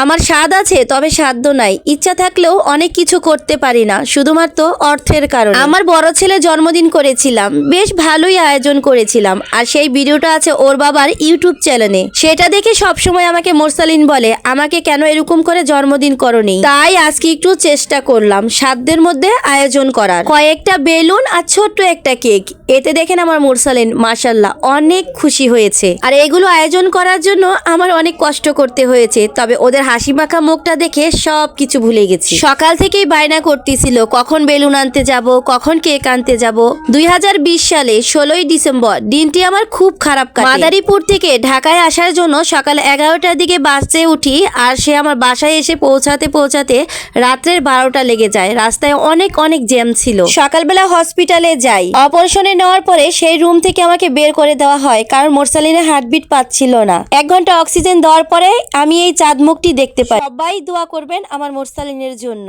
আমার স্বাদ আছে, তবে সাধ্য নাই। ইচ্ছা থাকলেও অনেক কিছু করতে পারি না, শুধুমাত্র অর্থের কারণে। আমার বড় ছেলে জন্মদিন করেছিলাম, বেশ ভালোই আয়োজন করেছিলাম, আর সেই ভিডিওটা আছে ওর বাবার ইউটিউব চ্যানেলে। সেটা দেখে সবসময় আমাকে মোরসালিন বলে, আমাকে কেন এরকম করে জন্মদিন করনি। তাই আজকে একটু চেষ্টা করলাম সাধ্যের মধ্যে আয়োজন করার। কয়েকটা বেলুন আর ছোট্ট একটা কেক, এতে দেখেন আমার মোরসালিন মাশাল্লাহ অনেক খুশি হয়েছে। আর এগুলো আয়োজন করার জন্য আমার অনেক কষ্ট করতে হয়েছে, তবে ওদের হাসি মাখা মুখটা দেখে সব কিছু ভুলে গেছি। সকাল থেকেই বায়না করতেছিল কখন বেলুন আনতে যাব, কখন কেক আনতে যাব। 2020 সালে 16ই ডিসেম্বর দিনটি আমার খুব খারাপ কাটে। মাদারীপুর থেকে ঢাকায় আসার জন্য সকাল 11টার দিকে বাসে উঠি, আর সে আমার বাসায় এসে পৌঁছাতে পৌঁছাতে রাত্রের 12টা লেগে যায়। রাস্তায় অনেক অনেক জ্যাম ছিল। সকালবেলা হসপিটালে যাই, অপারেশনে নেওয়ার পরে সেই রুম থেকে আমাকে বের করে দেওয়া হয়, কারণ মোরসালিনের হার্টবিট পাচ্ছিল না। 1 ঘন্টা অক্সিজেন দেওয়ার পরে আমি এই চাঁদ মুখটি দেখতে পাই। সবাই দোয়া করবেন আমার মোরসালিনের জন্য।